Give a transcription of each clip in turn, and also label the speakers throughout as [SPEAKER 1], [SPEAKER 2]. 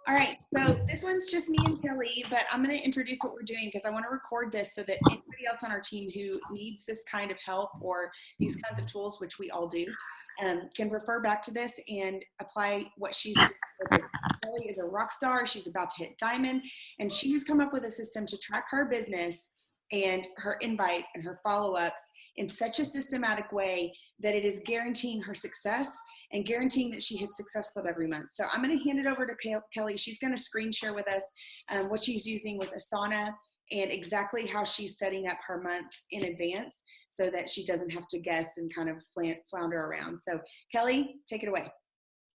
[SPEAKER 1] All right, so this one's just me and Kelly, but I'm going to introduce what we're doing because I want to record this so that anybody else on our team who needs this kind of help or these kinds of tools, which we all do, can refer back to this and apply what she's doing. Kelly is a rock star. She's about to hit diamond, and she's come up with a system to track her business and her invites and her follow-ups in such a systematic way that it is guaranteeing her success and guaranteeing that she hits Success Club every month. So I'm going to hand it over to Kelly. She's going to screen share with us what she's using with Asana and exactly how she's setting up her months in advance so that she doesn't have to guess and kind of flounder around. So Kelly, take it away.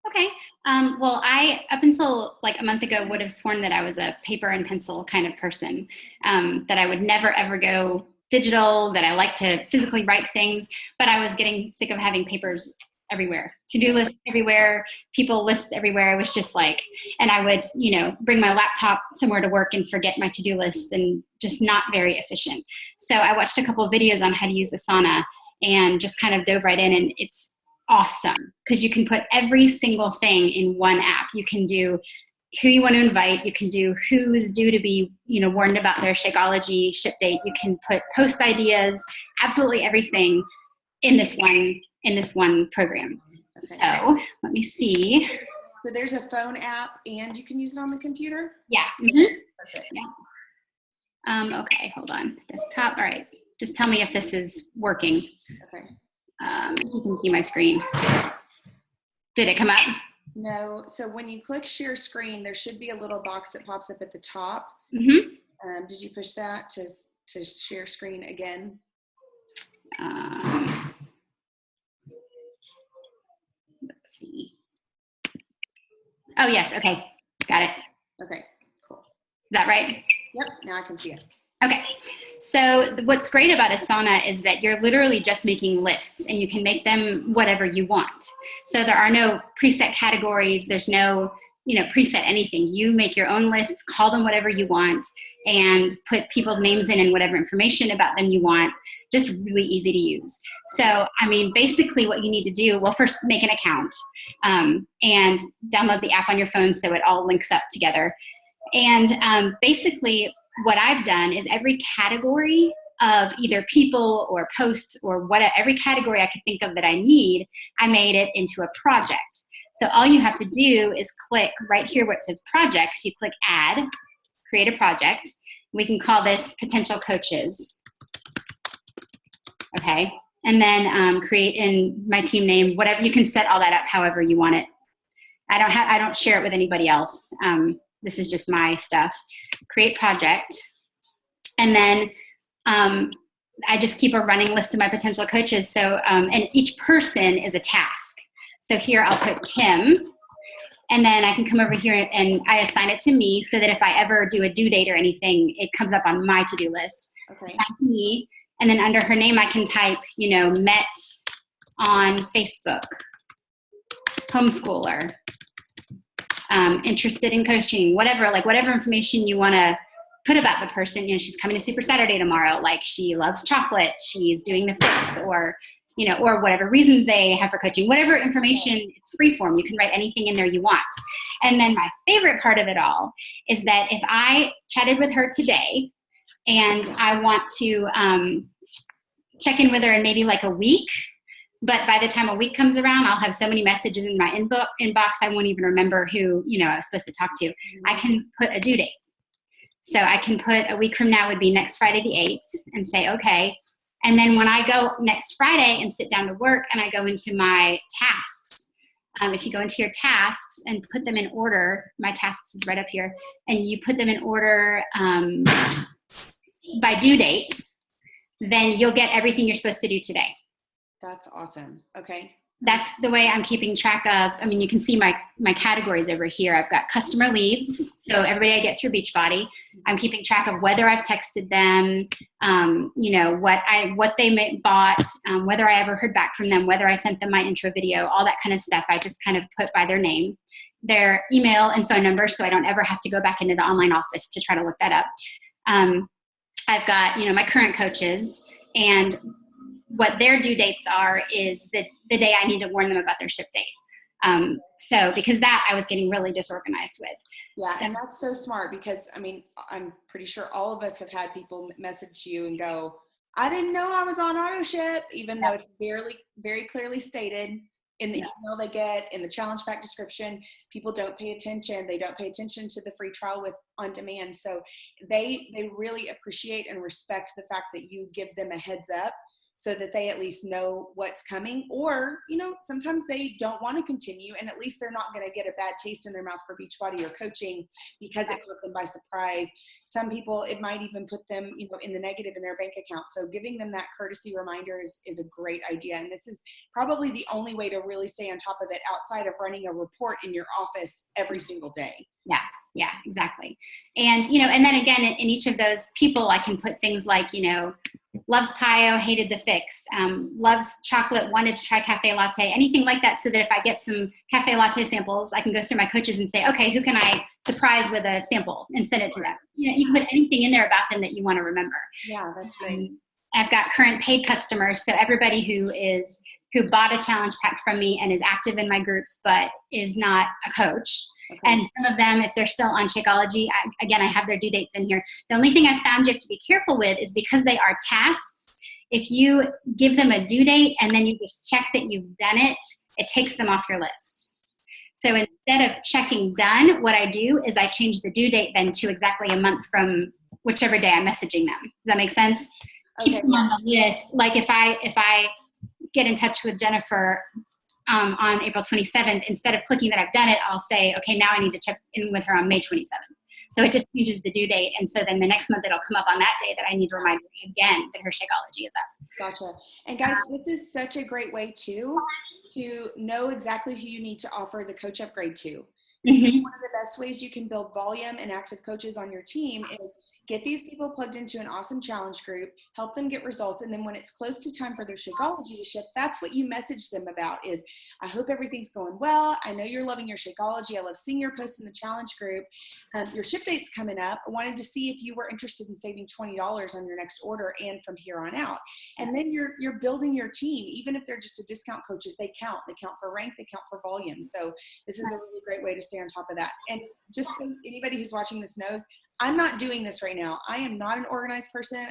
[SPEAKER 2] Okay. Well, I, up until like a month ago, would have sworn that I was a paper and pencil kind of person, that I would never, ever go digital, that I like to physically write things, but I was getting sick of having papers everywhere, to-do lists everywhere, people lists everywhere. I was just like, and I would, bring my laptop somewhere to work and forget my to-do list and just not very efficient. So I watched a couple of videos on how to use Asana and just kind of dove right in, and it's awesome because you can put every single thing in one app. You can do who you want to invite. You can do who's due to be, warned about their Shakeology ship date. You can put post ideas, absolutely everything in this one program. Okay. So let me see.
[SPEAKER 1] So there's a phone app and you can use it on the computer?
[SPEAKER 2] Yeah. Mm-hmm. Perfect. Yeah. Okay, hold on. Desktop. All right. Just tell me if this is working.
[SPEAKER 1] Okay.
[SPEAKER 2] You can see my screen. Did it come up?
[SPEAKER 1] No. So when you click share screen, there should be a little box that pops up at the top.
[SPEAKER 2] Mm-hmm.
[SPEAKER 1] Did you push that to share screen again?
[SPEAKER 2] Let's see. Oh, yes. Okay. Got it.
[SPEAKER 1] Okay, cool.
[SPEAKER 2] Is that right?
[SPEAKER 1] Yep. Now I can see it.
[SPEAKER 2] Okay. So what's great about Asana is that you're literally just making lists and you can make them whatever you want. So there are no preset categories. There's no, preset anything. You make your own lists, call them whatever you want, and put people's names in and whatever information about them you want. Just really easy to use. So, basically what you need to do, well, first make an account and download the app on your phone so it all links up together. And basically what I've done is every category of either people or posts or whatever, every category I could think of that I need, I made it into a project. So all you have to do is click right here where it says projects. You click add, create a project. We can call this potential coaches. Okay. And then create in my team name, whatever. You can set all that up however you want it. I don't share it with anybody else. This is just my stuff. Create project. And then I just keep a running list of my potential coaches. So, and each person is a task. So here I'll put Kim, and then I can come over here and I assign it to me so that if I ever do a due date or anything, it comes up on my to-do list.
[SPEAKER 1] Okay.
[SPEAKER 2] Back to me. And then under her name, I can type, met on Facebook, homeschooler, interested in coaching, whatever information you want to put about the person. She's coming to Super Saturday tomorrow. Like, she loves chocolate. She's doing the fix, or whatever reasons they have for coaching, whatever information. It's free form. You can write anything in there you want. And then my favorite part of it all is that if I chatted with her today and I want to check in with her in maybe like a week, but by the time a week comes around, I'll have so many messages in my inbox, I won't even remember who, I was supposed to talk to. I can put a due date. So I can put a week from now would be next Friday the 8th and say, okay. And then when I go next Friday and sit down to work and I go into my tasks, if you go into your tasks and put them in order, my tasks is right up here, and you put them in order by due date, then you'll get everything you're supposed to do today.
[SPEAKER 1] That's awesome. Okay.
[SPEAKER 2] That's the way I'm keeping track of. You can see my categories over here. I've got customer leads. So everybody I get through BeachBody, I'm keeping track of whether I've texted them, what they bought, whether I ever heard back from them, whether I sent them my intro video, all that kind of stuff. I just kind of put by their name, their email and phone number, so I don't ever have to go back into the online office to try to look that up. I've got, my current coaches, and what their due dates are is the day I need to warn them about their ship date. So because that I was getting really disorganized with.
[SPEAKER 1] Yeah,
[SPEAKER 2] So,
[SPEAKER 1] and that's so smart because, I mean, I'm pretty sure all of us have had people message you and go, I didn't know I was on auto ship, even though it's very clearly stated in the email they get, in the challenge pack description. People don't pay attention. They don't pay attention to the free trial with on demand. So they really appreciate and respect the fact that you give them a heads up so that they at least know what's coming. Or, you know, sometimes they don't want to continue, and at least they're not going to get a bad taste in their mouth for Beachbody or coaching because it caught them by surprise. Some people, it might even put them, you know, in the negative in their bank account. So giving them that courtesy reminder is a great idea. And this is probably the only way to really stay on top of it outside of running a report in your office every single day.
[SPEAKER 2] Yeah, exactly. And, you know, and then again, in each of those people, I can put things like, you know, loves Pio, hated the fix, loves chocolate, wanted to try cafe latte, anything like that. So that if I get some cafe latte samples, I can go through my coaches and say, okay, who can I surprise with a sample and send it to them? You know, you can put anything in there about them that you want to remember.
[SPEAKER 1] Yeah, that's great.
[SPEAKER 2] I've got current paid customers. So everybody who bought a challenge pack from me and is active in my groups, but is not a coach. Okay. And some of them, if they're still on Shakeology, I have their due dates in here. The only thing I found you have to be careful with is because they are tasks, if you give them a due date and then you just check that you've done it, it takes them off your list. So instead of checking done, what I do is I change the due date then to exactly a month from whichever day I'm messaging them. Does that make sense? Okay. Keeps them on the list. Like if I get in touch with Jennifer on April 27th, instead of clicking that I've done it, I'll say, okay, now I need to check in with her on May 27th. So it just changes the due date. And so then the next month it'll come up on that day that I need to remind her again that her Shakeology is up.
[SPEAKER 1] Gotcha. And guys, this is such a great way too, to know exactly who you need to offer the coach upgrade to. One of the best ways you can build volume and active coaches on your team is get these people plugged into an awesome challenge group, help them get results. And then when it's close to time for their Shakeology to ship, that's what you message them about is, I hope everything's going well. I know you're loving your Shakeology. I love seeing your posts in the challenge group. Your ship date's coming up. I wanted to see if you were interested in saving $20 on your next order and from here on out. And then you're building your team. Even if they're just a discount coaches, they count. They count for rank. They count for volume. So this is a really great way to stay on top of that. And just so anybody who's watching this knows, I'm not doing this right now. I am not an organized person.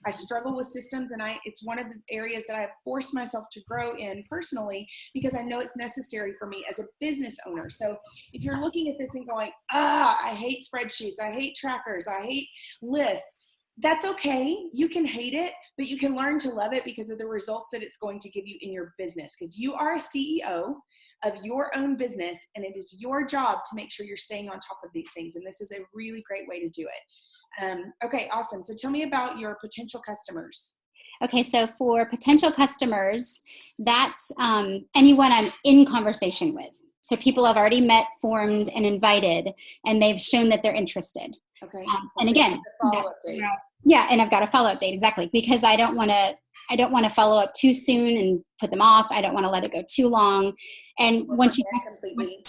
[SPEAKER 1] I struggle with systems, and it's one of the areas that I have forced myself to grow in personally because I know it's necessary for me as a business owner. So if you're looking at this and going, I hate spreadsheets, I hate trackers, I hate lists, that's okay. You can hate it, but you can learn to love it because of the results that it's going to give you in your business, because you are a CEO of your own business, and it is your job to make sure you're staying on top of these things. And this is a really great way to do it. Okay, awesome. So tell me about your potential customers.
[SPEAKER 2] Okay, so for potential customers, that's anyone I'm in conversation with. So people I've already met, formed, and invited, and they've shown that they're interested.
[SPEAKER 1] Okay.
[SPEAKER 2] And again,
[SPEAKER 1] follow-up date.
[SPEAKER 2] Yeah, and I've got a follow-up date, exactly, because I don't want to follow up too soon and put them off. I don't want to let it go too long. And once you
[SPEAKER 1] completely,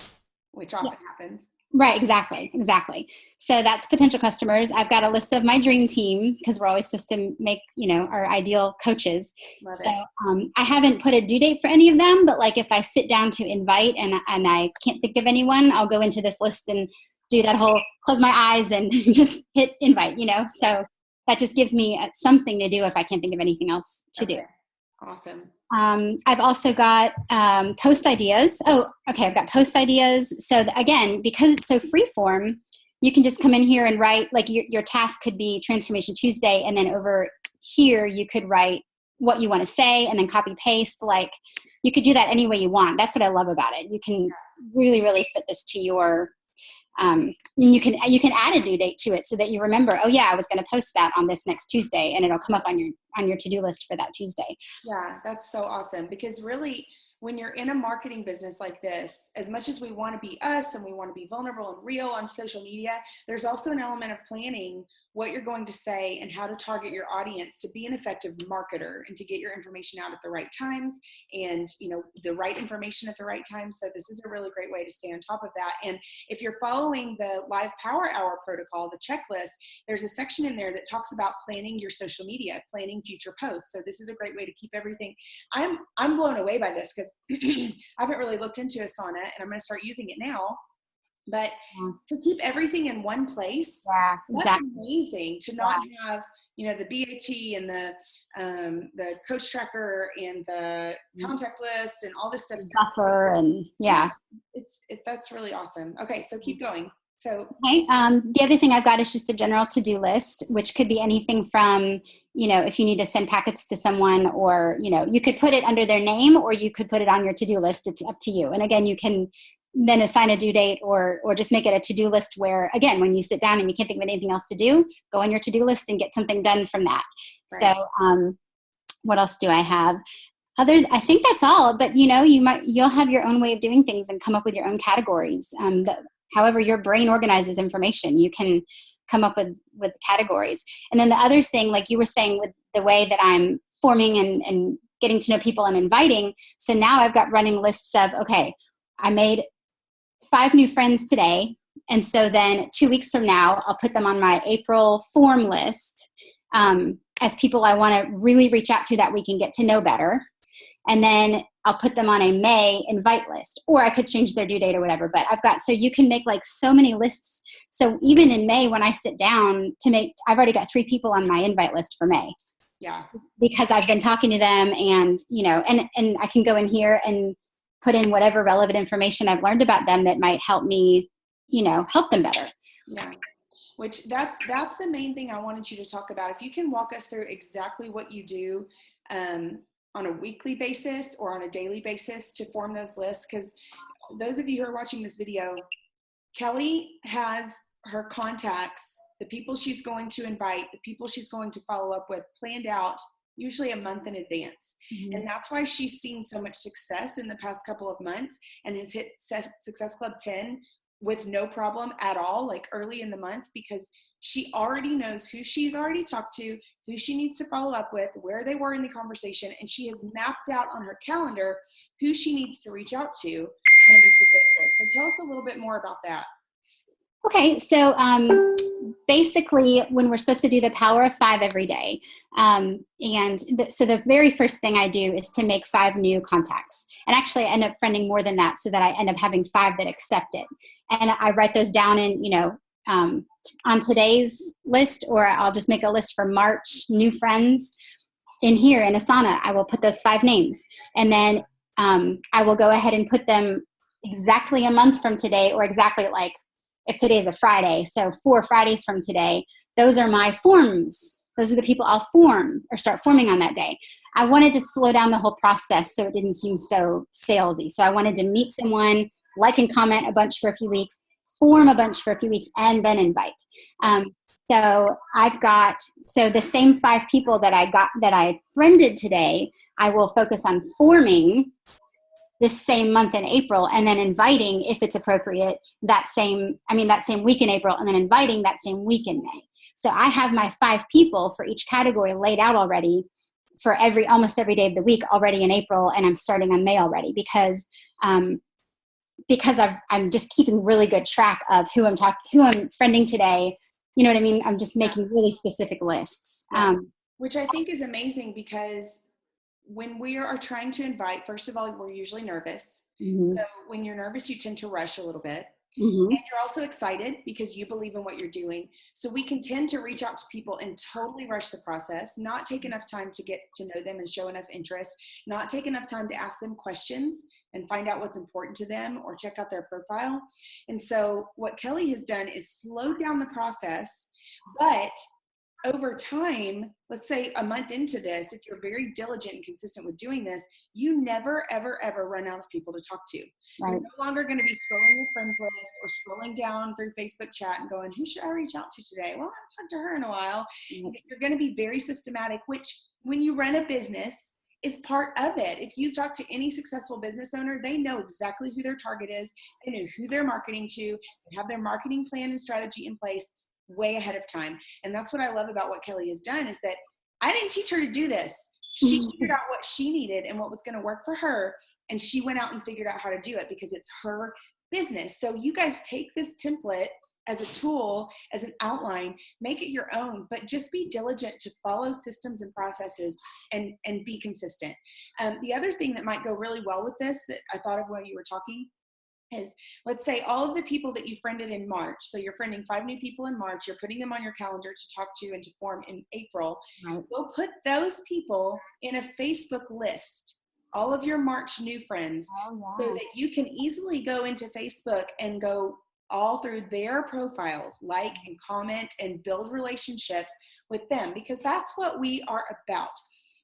[SPEAKER 1] which often happens.
[SPEAKER 2] Right, exactly. So that's potential customers. I've got a list of my dream team because we're always supposed to make, our ideal coaches.
[SPEAKER 1] Love
[SPEAKER 2] so
[SPEAKER 1] it.
[SPEAKER 2] I haven't put a due date for any of them, but like if I sit down to invite and I can't think of anyone, I'll go into this list and do that whole close my eyes and just hit invite, So that just gives me something to do if I can't think of anything else to do.
[SPEAKER 1] Awesome.
[SPEAKER 2] I've also got post ideas. I've got post ideas. So again, because it's so free form, you can just come in here and write, like your task could be Transformation Tuesday, and then over here you could write what you want to say and then copy paste. Like you could do that any way you want. That's what I love about it. You can really, really fit this to your and you can add a due date to it so that you remember, I was going to post that on this next Tuesday, and it'll come up on your to-do list for that Tuesday.
[SPEAKER 1] Yeah, that's so awesome, because really when you're in a marketing business like this, as much as we want to be us and we want to be vulnerable and real on social media, there's also an element of planning what you're going to say and how to target your audience to be an effective marketer and to get your information out at the right times and, the right information at the right time. So this is a really great way to stay on top of that. And if you're following the Live Power Hour protocol, the checklist, there's a section in there that talks about planning your social media, planning future posts. So this is a great way to keep everything. I'm blown away by this because I haven't really looked into Asana, and I'm going to start using it now. But to keep everything in one place, that's amazing. To not have, the BAT and the coach tracker and the contact list and all this stuff.
[SPEAKER 2] Buffer and
[SPEAKER 1] that's really awesome. Okay, so keep going. So
[SPEAKER 2] okay. The other thing I've got is just a general to-do list, which could be anything from, if you need to send packets to someone, or, you could put it under their name, or you could put it on your to-do list. It's up to you. And again, you can then assign a due date or just make it a to-do list where, again, when you sit down and you can't think of anything else to do, go on your to-do list and get something done from that. Right. So what else do I have? I think that's all, but you'll have your own way of doing things and come up with your own categories. However your brain organizes information, you can come up with categories. And then the other thing, like you were saying, with the way that I'm forming and getting to know people and inviting. So now I've got running lists of, okay, I made 5 new friends today. And so then 2 weeks from now, I'll put them on my April form list as people I want to really reach out to that we can get to know better. And then I'll put them on a May invite list, or I could change their due date or whatever. But so you can make like so many lists. So even in May, when I sit down I've already got 3 people on my invite list for May.
[SPEAKER 1] Yeah.
[SPEAKER 2] Because I've been talking to them and, and I can go in here and put in whatever relevant information I've learned about them that might help me, help them better.
[SPEAKER 1] Yeah. Which that's the main thing I wanted you to talk about. If you can walk us through exactly what you do on a weekly basis or on a daily basis to form those lists, because those of you who are watching this video, Kelly has her contacts, the people she's going to invite, the people she's going to follow up with planned out usually a month in advance. Mm-hmm. And that's why she's seen so much success in the past couple of months and has hit Success Club 10 with no problem at all, like early in the month, because she already knows who she's already talked to, who she needs to follow up with, where they were in the conversation, and she has mapped out on her calendar who she needs to reach out to on a weekly basis. So tell us a little bit more about that.
[SPEAKER 2] Okay, so basically when we're supposed to do the power of 5 every day, so the very first thing I do is to make 5 new contacts. And actually I end up friending more than that, so that I end up having 5 that accept it. And I write those down in, on today's list, or I'll just make a list for March new friends in here in Asana. I will put those 5 names. And then I will go ahead and put them exactly a month from today, or exactly like, if today is a Friday, so 4 Fridays from today, those are my forms. Those are the people I'll form or start forming on that day. I wanted to slow down the whole process so it didn't seem so salesy. So I wanted to meet someone, like and comment a bunch for a few weeks, form a bunch for a few weeks, and then invite. So the same 5 people that I friended today, I will focus on forming this same month in April, and then inviting, if it's appropriate, that same week in April, and then inviting that same week in May. So I have my 5 people for each category laid out already for almost every day of the week already in April, and I'm starting on May already because I'm just keeping really good track of who I'm friending today. You know what I mean? I'm just making really specific lists.
[SPEAKER 1] Which I think is amazing, because when we are trying to invite, first of all, we're usually nervous. Mm-hmm. So when you're nervous, you tend to rush a little bit. Mm-hmm. And you're also excited because you believe in what you're doing. So we can tend to reach out to people and totally rush the process, not take enough time to get to know them and show enough interest, not take enough time to ask them questions and find out what's important to them or check out their profile. And so what Kelly has done is slowed down the process, but over time, let's say a month into this, if you're very diligent and consistent with doing this, you never, ever, ever run out of people to talk to. Right. You're no longer going to be scrolling your friends list or scrolling down through Facebook chat and going, who should I reach out to today? Well, I haven't talked to her in a while. Mm-hmm. You're going to be very systematic, which when you run a business is part of it. If you talk to any successful business owner, they know exactly who their target is. They know who they're marketing to. They have their marketing plan and strategy in place. way ahead of time. And that's what I love about what Kelly has done, is that I didn't teach her to do this. She figured out what she needed and what was going to work for her. And she went out and figured out how to do it because it's her business. So you guys take this template as a tool, as an outline, make it your own, but just be diligent to follow systems and processes and be consistent. The other thing that might go really well with this that I thought of when you were talking is, let's say all of the people that you friended in March. So you're friending 5 new people in March, you're putting them on your calendar to talk to and to form in April.
[SPEAKER 2] Right.
[SPEAKER 1] Go put those people in a Facebook list, all of your March new friends, so that you can easily go into Facebook and go all through their profiles, like and comment and build relationships with them, because that's what we are about.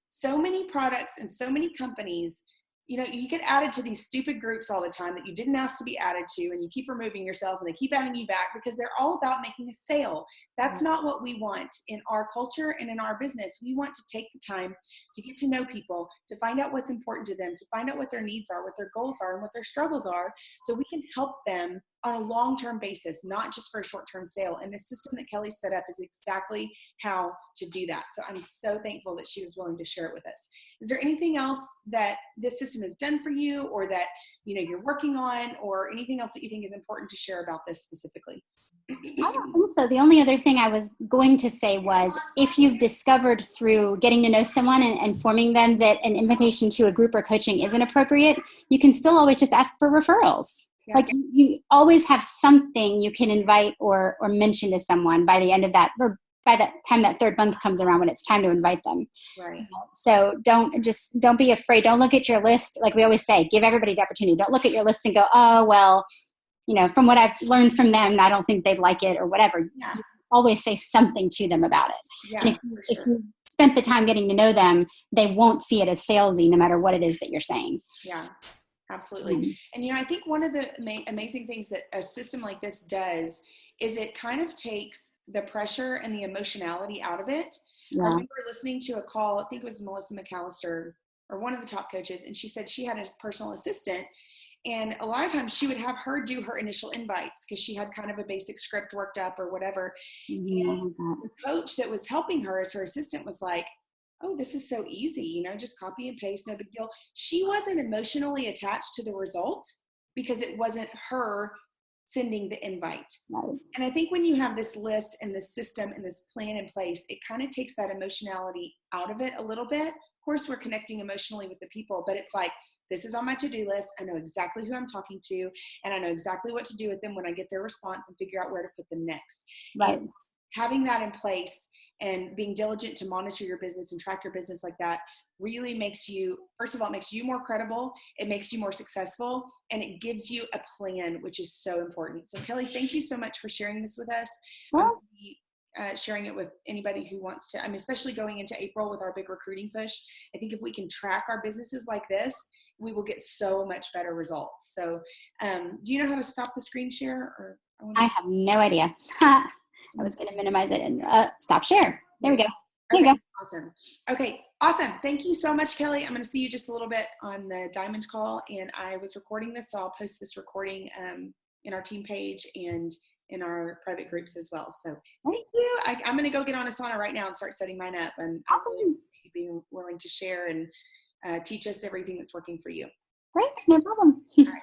[SPEAKER 1] So many products and so many companies, you know, you get added to these stupid groups all the time that you didn't ask to be added to, and you keep removing yourself and they keep adding you back because they're all about making a sale. That's not what we want in our culture and in our business. We want to take the time to get to know people, to find out what's important to them, to find out what their needs are, what their goals are, and what their struggles are, so we can help them on a long-term basis, not just for a short-term sale. And the system that Kelly set up is exactly how to do that. So I'm so thankful that she was willing to share it with us. Is there anything else that this system has done for you, or that, you know, you're working on, or anything else that you think is important to share about this specifically?
[SPEAKER 2] I don't think so. The only other thing I was going to say was, if you've discovered through getting to know someone and informing them that an invitation to a group or coaching isn't appropriate, you can still always just ask for referrals. Yeah. Like you always have something you can invite or mention to someone by the end of that, or by the time that 3rd month comes around, when it's time to invite them.
[SPEAKER 1] Right.
[SPEAKER 2] So don't be afraid. Don't look at your list. Like we always say, give everybody the opportunity. Don't look at your list and go, oh, well, you know, from what I've learned from them, I don't think they'd like it or whatever.
[SPEAKER 1] Yeah.
[SPEAKER 2] You always say something to them about it.
[SPEAKER 1] Yeah,
[SPEAKER 2] and if you spent the time getting to know them, they won't see it as salesy, no matter what it is that you're saying.
[SPEAKER 1] Yeah. Absolutely. And, you know, I think one of the amazing things that a system like this does is it kind of takes the pressure and the emotionality out of it. Yeah. I remember listening to a call, I think it was Melissa McAllister or one of the top coaches, and she said she had a personal assistant, and a lot of times she would have her do her initial invites because she had kind of a basic script worked up or whatever. Mm-hmm. And the coach that was helping her as her assistant was like, oh, this is so easy, you know, just copy and paste, no big deal. She wasn't emotionally attached to the result because it wasn't her sending the invite. Right. And I think when you have this list and this system and this plan in place, it kind of takes that emotionality out of it a little bit. Of course, we're connecting emotionally with the people, but it's like, this is on my to-do list. I know exactly who I'm talking to, and I know exactly what to do with them when I get their response and figure out where to put them next. Right. And having that in place and being diligent to monitor your business and track your business like that really makes you, first of all, it makes you more credible, it makes you more successful, and it gives you a plan, which is so important. So Kelly, thank you so much for sharing this with us. I'll be sharing it with anybody who wants to, I mean, especially going into April with our big recruiting push. I think if we can track our businesses like this, we will get so much better results. So do you know how to stop the screen share? Or
[SPEAKER 2] I have no idea. I was going to minimize it and stop share. There we go. There you go.
[SPEAKER 1] Awesome. Okay. Awesome. Thank you so much, Kelly. I'm going to see you just a little bit on the Diamond call, and I was recording this, so I'll post this recording in our team page and in our private groups as well. So thank you. I'm going to go get on Asana right now and start setting mine up, and I'm really being willing to share and teach us everything that's working for you.
[SPEAKER 2] Great. No problem.
[SPEAKER 1] All right.